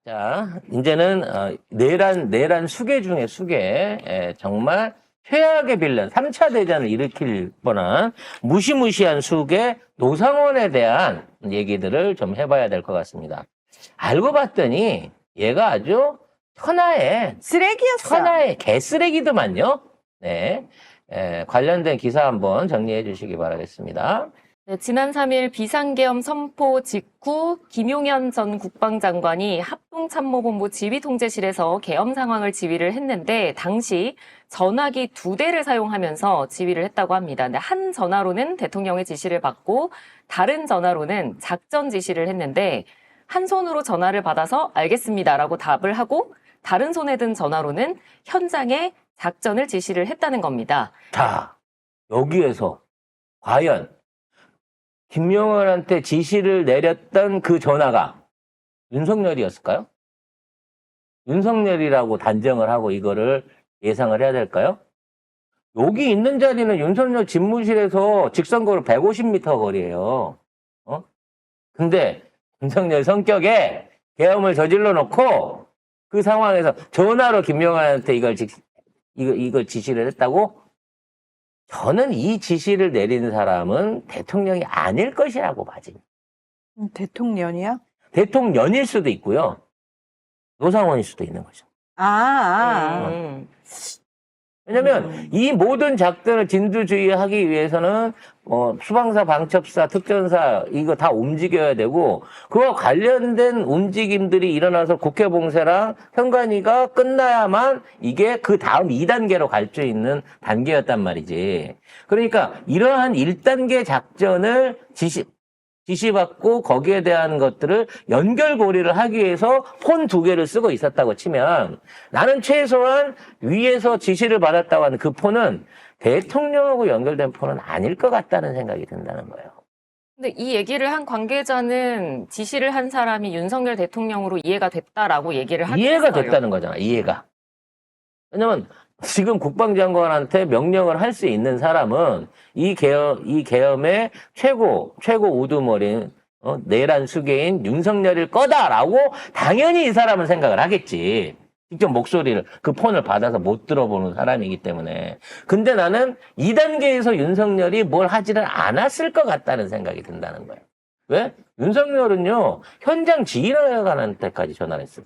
자, 이제는 내란 수계 중에 수계, 정말 최악의 빌런, 3차 대전을 일으킬 뻔한 무시무시한 수계 노상원에 대한 얘기들을 좀 해봐야 될 것 같습니다. 알고 봤더니 얘가 아주 쓰레기였어. 천하의 개쓰레기더만요. 네, 관련된 기사 한번 정리해 주시기 바라겠습니다. 네, 지난 3일 비상계엄 선포 직후 김용현 전 국방장관이 합동참모본부 지휘통제실에서 계엄 상황을 지휘를 했는데 당시 전화기 2대를 사용하면서 지휘를 했다고 합니다. 근데 한 전화로는 대통령의 지시를 받고 다른 전화로는 작전 지시를 했는데 한 손으로 전화를 받아서 알겠습니다라고 답을 하고 다른 손에 든 전화로는 현장에 작전을 지시를 했다는 겁니다. 자, 여기에서 과연 김용현한테 지시를 내렸던 그 전화가 윤석열이었을까요? 윤석열이라고 단정을 하고 이거를 예상을 해야 될까요? 여기 있는 자리는 윤석열 집무실에서 직선거로 150m 거리예요. 근데 윤석열 성격에 계엄을 저질러 놓고 그 상황에서 전화로 김용현한테 이걸 지시를 했다고? 저는 이 지시를 내린 사람은 대통령이 아닐 것이라고 봐집니다. 대통령이야? 대통령일 수도 있고요. 노상원일 수도 있는 거죠. 왜냐면 이 모든 작전을 진두지휘하기 위해서는 수방사, 방첩사, 특전사 이거 다 움직여야 되고 그와 관련된 움직임들이 일어나서 국회 봉쇄랑 현관위가 끝나야만 이게 그 다음 2단계로 갈 수 있는 단계였단 말이지. 그러니까 이러한 1단계 작전을 지시받고 거기에 대한 것들을 연결고리를 하기 위해서 폰 2개를 쓰고 있었다고 치면 나는 최소한 위에서 지시를 받았다고 하는 그 폰은 대통령하고 연결된 폰은 아닐 것 같다는 생각이 든다는 거예요. 근데 이 얘기를 한 관계자는 지시를 한 사람이 윤석열 대통령으로 이해가 됐다라고 얘기를 하긴 이해가 했어요. 됐다는 거잖아, 이해가. 왜냐면 지금 국방장관한테 명령을 할 수 있는 사람은 이 계엄의 최고 우두머리인 내란 수계인 윤석열일 거다라고 당연히 이 사람은 생각을 하겠지. 직접 목소리를 그 폰을 받아서 못 들어보는 사람이기 때문에. 근데 나는 2단계에서 윤석열이 뭘 하지를 않았을 것 같다는 생각이 든다는 거예요. 왜? 윤석열은요 현장 지휘관한테까지 전화를 했어요.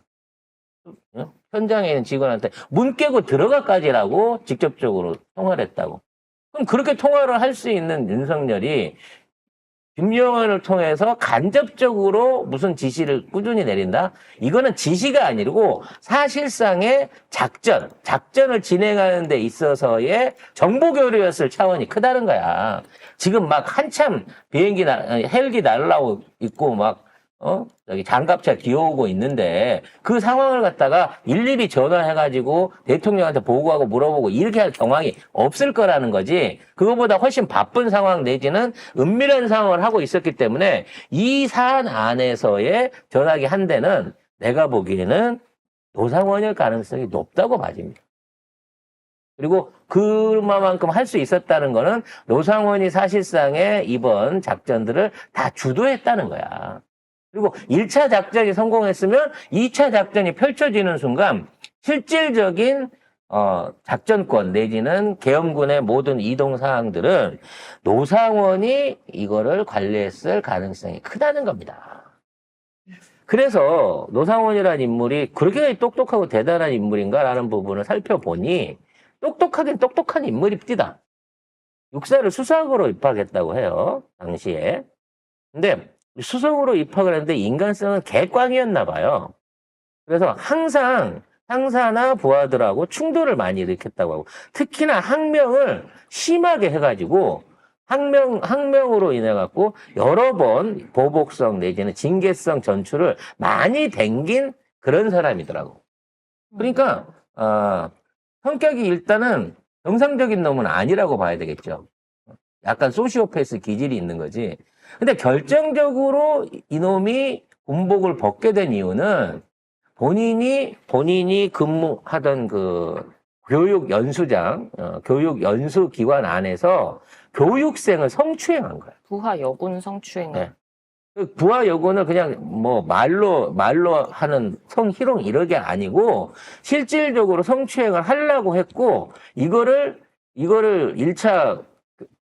현장에 있는 직원한테 문 깨고 들어가까지라고 직접적으로 통화를 했다고. 그럼 그렇게 통화를 할 수 있는 윤석열이 김용현을 통해서 간접적으로 무슨 지시를 꾸준히 내린다? 이거는 지시가 아니고 사실상의 작전을 진행하는 데 있어서의 정보 교류였을 차원이 크다는 거야. 지금 막 한참 헬기 날라오고 있고 막 여기 장갑차 기어오고 있는데 그 상황을 갖다가 일일이 전화해가지고 대통령한테 보고하고 물어보고 이렇게 할 경황이 없을 거라는 거지. 그거보다 훨씬 바쁜 상황 내지는 은밀한 상황을 하고 있었기 때문에 이 사안 안에서의 전화기 한 대는 내가 보기에는 노상원일 가능성이 높다고 봐집니다. 그리고 그만큼 할 수 있었다는 거는 노상원이 사실상의 이번 작전들을 다 주도했다는 거야. 그리고 1차 작전이 성공했으면 2차 작전이 펼쳐지는 순간 실질적인 작전권 내지는 계엄군의 모든 이동 사항들은 노상원이 이거를 관리했을 가능성이 크다는 겁니다. 그래서 노상원이라는 인물이 그렇게 똑똑하고 대단한 인물인가라는 부분을 살펴보니 똑똑하긴 똑똑한 인물입니다. 육사를 수석으로 입학했다고 해요. 당시에. 근데 수석으로 입학을 했는데 인간성은 개꽝이었나 봐요. 그래서 항상 상사나 부하들하고 충돌을 많이 일으켰다고 하고 특히나 항명을 심하게 해가지고 항명으로 인해 갖고 여러 번 보복성 내지는 징계성 전출을 많이 댕긴 그런 사람이더라고. 그러니까 성격이 일단은 정상적인 놈은 아니라고 봐야 되겠죠. 약간 소시오패스 기질이 있는 거지. 근데 결정적으로 이놈이 군복을 벗게 된 이유는 본인이 근무하던 그 교육 연수장, 교육 연수기관 안에서 교육생을 성추행한 거야. 부하 여군 성추행. 네. 부하 요구는 그냥 뭐 말로 하는 성희롱 이런 게 아니고 실질적으로 성추행을 하려고 했고 이거를 1차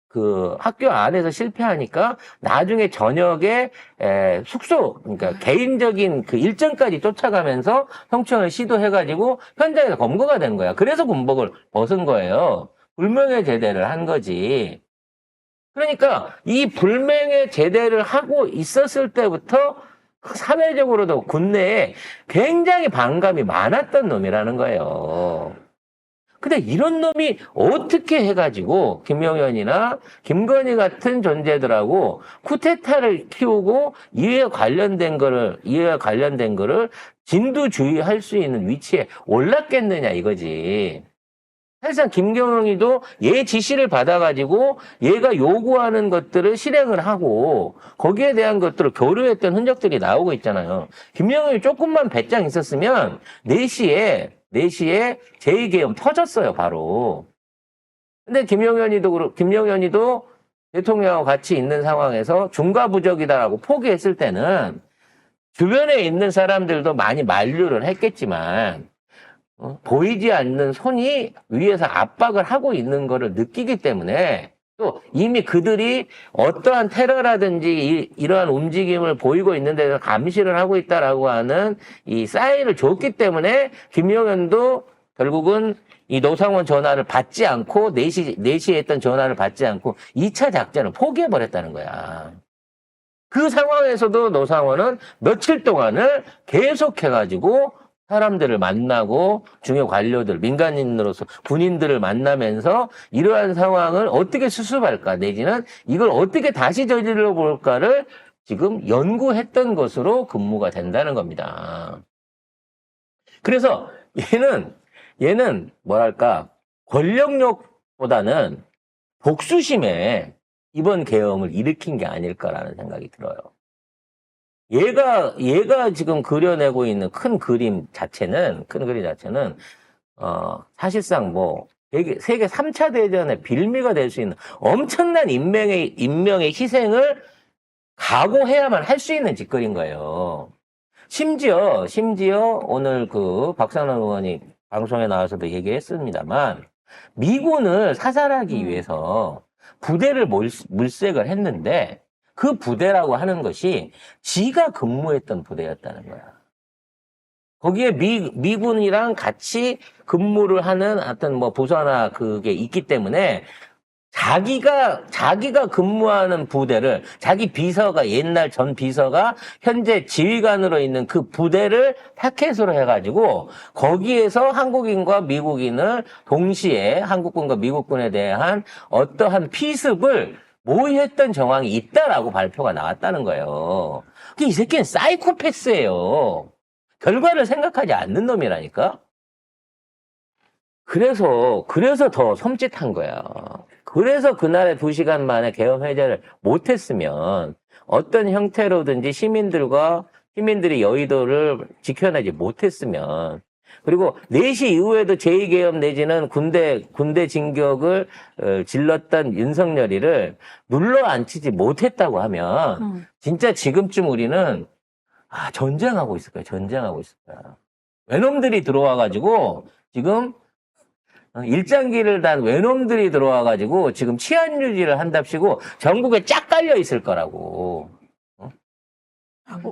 그 학교 안에서 실패하니까 나중에 저녁에 숙소 그러니까 개인적인 그 일정까지 쫓아가면서 성추행을 시도해가지고 현장에서 검거가 된 거야. 그래서 군복을 벗은 거예요. 불명예 제대를 한 거지. 그러니까 이 불명예 제대를 하고 있었을 때부터 사회적으로도 군내에 굉장히 반감이 많았던 놈이라는 거예요. 근데 이런 놈이 어떻게 해가지고 김용현이나 김건희 같은 존재들하고 쿠데타를 키우고 이에 관련된 거를 진두주의할 수 있는 위치에 올랐겠느냐 이거지. 사실상 김경영이도 얘 지시를 받아가지고 얘가 요구하는 것들을 실행을 하고 거기에 대한 것들을 교류했던 흔적들이 나오고 있잖아요. 김경영이 조금만 배짱 있었으면 4시에 제2계엄 터졌어요, 바로. 근데 김용현이도 대통령하고 같이 있는 상황에서 중과부적이다라고 포기했을 때는 주변에 있는 사람들도 많이 만류를 했겠지만 보이지 않는 손이 위에서 압박을 하고 있는 거를 느끼기 때문에 또 이미 그들이 어떠한 테러라든지 이러한 움직임을 보이고 있는 데서 감시를 하고 있다라고 하는 이 사인을 줬기 때문에 김용현도 결국은 이 노상원 전화를 받지 않고 4시에 했던 전화를 받지 않고 2차 작전을 포기해버렸다는 거야. 그 상황에서도 노상원은 며칠 동안을 계속해가지고 사람들을 만나고 중요 관료들, 민간인으로서 군인들을 만나면서 이러한 상황을 어떻게 수습할까 내지는 이걸 어떻게 다시 저질러 볼까를 지금 연구했던 것으로 근무가 된다는 겁니다. 그래서 얘는 뭐랄까 권력욕보다는 복수심에 이번 계엄을 일으킨 게 아닐까라는 생각이 들어요. 얘가 지금 그려내고 있는 큰 그림 자체는, 사실상 뭐, 세계 3차 대전의 빌미가 될 수 있는 엄청난 인명의 희생을 각오해야만 할 수 있는 짓거리인 거예요. 심지어 오늘 그 박상원 의원이 방송에 나와서도 얘기했습니다만, 미군을 사살하기 위해서 부대를 물색을 했는데, 그 부대라고 하는 것이 지가 근무했던 부대였다는 거야. 거기에 미군이랑 같이 근무를 하는 어떤 뭐 부서나 그게 있기 때문에 자기가 근무하는 부대를 자기 비서가 옛날 전 비서가 현재 지휘관으로 있는 그 부대를 타켓으로 해가지고 거기에서 한국인과 미국인을 동시에 한국군과 미국군에 대한 어떠한 피습을 모의했던 정황이 있다라고 발표가 나왔다는 거예요. 이 새끼는 사이코패스예요. 결과를 생각하지 않는 놈이라니까. 그래서 더 섬찟한 거야. 그래서 그날에 2시간 만에 계엄 해제를 못했으면 어떤 형태로든지 시민들이 여의도를 지켜내지 못했으면 그리고 4시 이후에도 제2계엄 내지는 군대 진격을 질렀던 윤석열이를 눌러앉히지 못했다고 하면 진짜 지금쯤 우리는 전쟁하고 있을 거야. 외놈들이 들어와가지고 지금 일장기를 단 외놈들이 들어와가지고 지금 치안 유지를 한답시고 전국에 쫙 깔려 있을 거라고.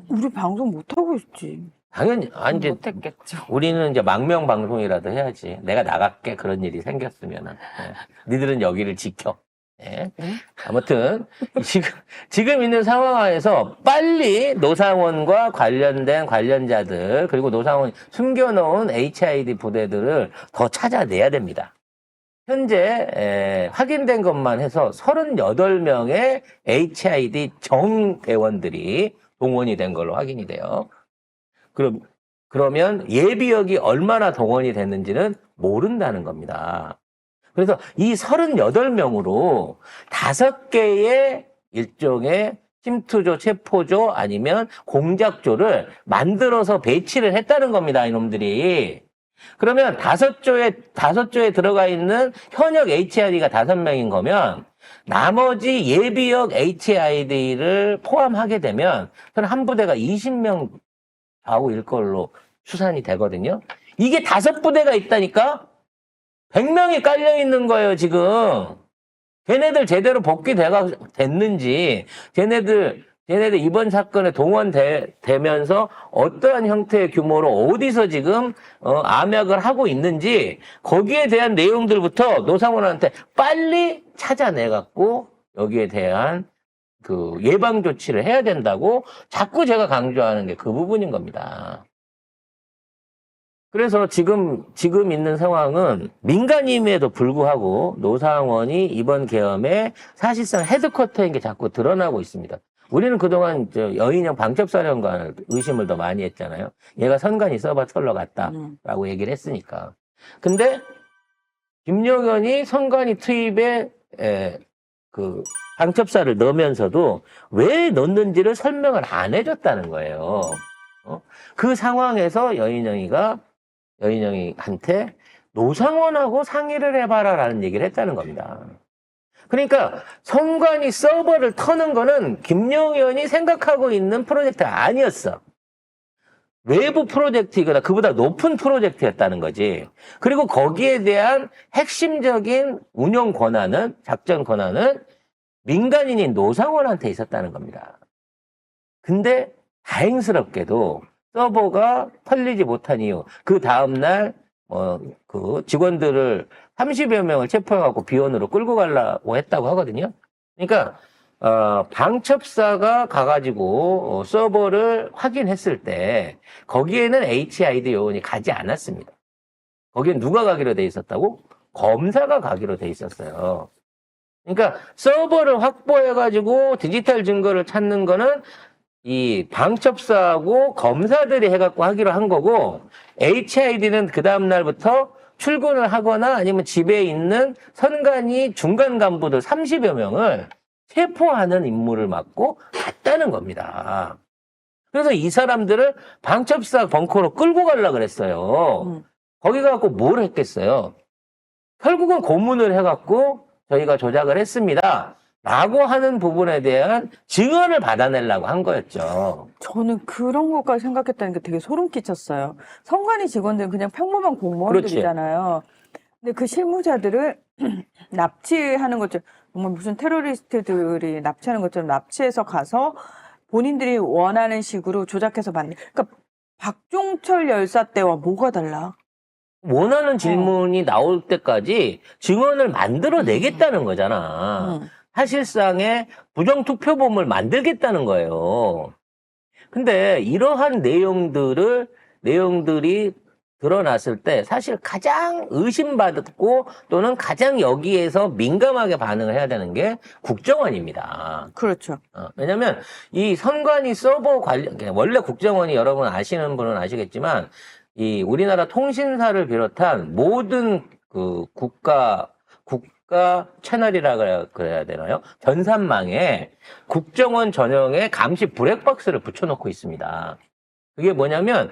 우리 방송 못하고 있지. 당연히 이제 못했겠죠. 우리는 이제 망명 방송이라도 해야지. 내가 나갈게 그런 일이 생겼으면은. 니들은 여기를 지켜. 아무튼 지금 있는 상황에서 빨리 노상원과 관련된 관련자들 그리고 노상원이 숨겨놓은 HID 부대들을 더 찾아내야 됩니다. 현재 확인된 것만 해서 38명의 HID 정대원들이 동원이 된 걸로 확인이 돼요. 그러면 예비역이 얼마나 동원이 됐는지는 모른다는 겁니다. 그래서 이 38명으로 5개의 일종의 침투조, 체포조 아니면 공작조를 만들어서 배치를 했다는 겁니다, 이놈들이. 그러면 5조에 들어가 있는 현역 HRD가 5명인 거면 나머지 예비역 HID를 포함하게 되면 저는 한 부대가 20명 좌우일 걸로 추산이 되거든요. 이게 5부대가 있다니까? 100명이 깔려 있는 거예요, 지금. 걔네들 제대로 됐는지, 걔네들 이번 사건에 동원되면서 어떠한 형태의 규모로 어디서 지금 암약을 하고 있는지 거기에 대한 내용들부터 노상원한테 빨리 찾아내갖고 여기에 대한 그 예방 조치를 해야 된다고 자꾸 제가 강조하는 게 그 부분인 겁니다. 그래서 지금 있는 상황은 민간임에도 불구하고 노상원이 이번 계엄에 사실상 헤드쿼터인 게 자꾸 드러나고 있습니다. 우리는 그동안 여인형 방첩사령관을 의심을 더 많이 했잖아요. 얘가 선관위 서버 털러 갔다라고 얘기를 했으니까. 근데 김용현이 선관위 투입에 그 방첩사를 넣으면서도 왜 넣는지를 설명을 안 해줬다는 거예요. 그 상황에서 여인형이한테 노상원하고 상의를 해봐라라는 얘기를 했다는 겁니다. 그러니까 선관위 서버를 터는 거는 김용현이 생각하고 있는 프로젝트가 아니었어. 외부 프로젝트이거나 그보다 높은 프로젝트였다는 거지. 그리고 거기에 대한 핵심적인 운영 권한은, 작전 권한은 민간인인 노상원한테 있었다는 겁니다. 근데 다행스럽게도 서버가 털리지 못한 이유, 그 다음날 그 직원들을 30여 명을 체포해갖고 비원으로 끌고 가려고 했다고 하거든요. 그러니까 방첩사가 가가지고 서버를 확인했을 때 거기에는 HID 요원이 가지 않았습니다. 거기에 누가 가기로 돼 있었다고? 검사가 가기로 돼 있었어요. 그러니까 서버를 확보해가지고 디지털 증거를 찾는 거는 이 방첩사하고 검사들이 해갖고 하기로 한 거고, HID는 그 다음날부터 출근을 하거나 아니면 집에 있는 선관위 중간 간부들 30여 명을 체포하는 임무를 맡고 갔다는 겁니다. 그래서 이 사람들을 방첩사 벙커로 끌고 가려고 그랬어요. 거기 가갖고 뭘 했겠어요? 결국은 고문을 해갖고 저희가 조작을 했습니다. 라고 하는 부분에 대한 증언을 받아내려고 한 거였죠. 저는 그런 것까지 생각했다는 게 되게 소름 끼쳤어요. 선관위 직원들은 그냥 평범한 공무원들이잖아요. 근데 그 실무자들을 납치하는 것처럼, 정말 무슨 테러리스트들이 납치하는 것처럼 납치해서 가서 본인들이 원하는 식으로 조작해서 받는. 그러니까 박종철 열사 때와 뭐가 달라? 원하는 질문이 나올 때까지 증언을 만들어내겠다는 거잖아. 사실상의 부정투표범을 만들겠다는 거예요. 근데 이러한 내용들이 드러났을 때 사실 가장 의심받고 또는 가장 여기에서 민감하게 반응을 해야 되는 게 국정원입니다. 그렇죠. 왜냐면 이 선관위 서버 관련, 원래 국정원이 여러분 아시는 분은 아시겠지만 이 우리나라 통신사를 비롯한 모든 그 국가 채널이라 그래야 되나요? 전산망에 국정원 전용의 감시 블랙박스를 붙여놓고 있습니다. 그게 뭐냐면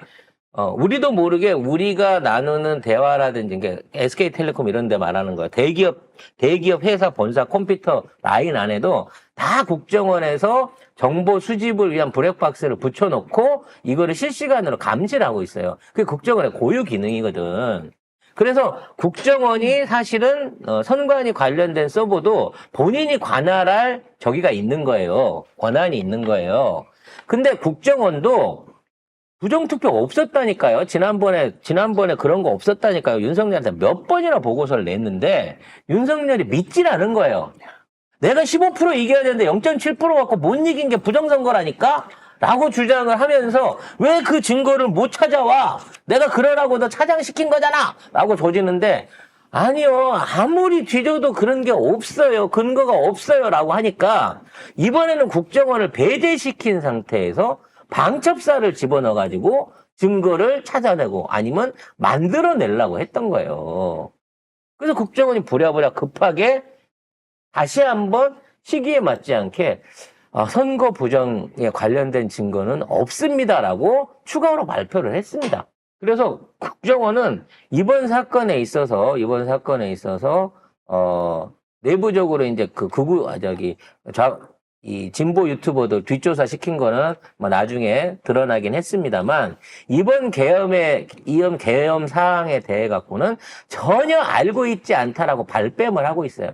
우리도 모르게 우리가 나누는 대화라든지 이게 SK텔레콤 이런 데 말하는 거예요. 대기업 회사 본사 컴퓨터 라인 안에도 다 국정원에서 정보 수집을 위한 블랙박스를 붙여놓고 이거를 실시간으로 감시를 하고 있어요. 그게 국정원의 고유 기능이거든. 그래서 국정원이 사실은 선관위 관련된 서버도 본인이 관할할 저기가 있는 거예요. 권한이 있는 거예요. 근데 국정원도 부정투표 없었다니까요. 지난번에 그런 거 없었다니까요. 윤석열한테 몇 번이나 보고서를 냈는데 윤석열이 믿질 않은 거예요. 내가 15% 이겨야 되는데 0.7% 갖고 못 이긴 게 부정선거라니까? 라고 주장을 하면서 왜 그 증거를 못 찾아와? 내가 그러라고 너 차장시킨 거잖아! 라고 조지는데 아니요. 아무리 뒤져도 그런 게 없어요. 근거가 없어요. 라고 하니까 이번에는 국정원을 배제시킨 상태에서 방첩사를 집어넣어가지고 증거를 찾아내고 아니면 만들어내려고 했던 거예요. 그래서 국정원이 부랴부랴 급하게 다시 한번 시기에 맞지 않게 선거 부정에 관련된 증거는 없습니다라고 추가로 발표를 했습니다. 그래서 국정원은 이번 사건에 있어서 내부적으로 이제 이 진보 유튜버들 뒷조사 시킨 거는 뭐 나중에 드러나긴 했습니다만, 이번 계엄 사항에 대해 갖고는 전혀 알고 있지 않다라고 발뺌을 하고 있어요.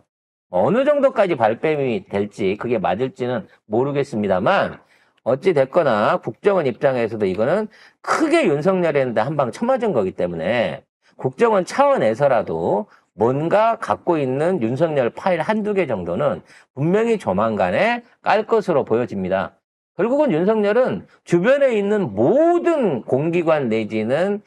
어느 정도까지 발뺌이 될지, 그게 맞을지는 모르겠습니다만, 어찌 됐거나 국정원 입장에서도 이거는 크게 윤석열한테 한 방 쳐맞은 거기 때문에 국정원 차원에서라도 뭔가 갖고 있는 윤석열 파일 한두 개 정도는 분명히 조만간에 깔 것으로 보여집니다. 결국은 윤석열은 주변에 있는 모든 공기관 내지는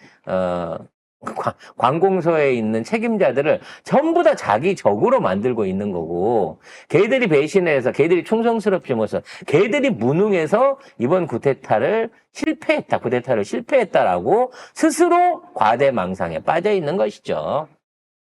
관공서에 있는 책임자들을 전부 다 자기 적으로 만들고 있는 거고, 걔들이 배신해서, 걔들이 충성스럽지 못해서, 걔들이 무능해서 이번 쿠데타를 실패했다라고 스스로 과대망상에 빠져 있는 것이죠.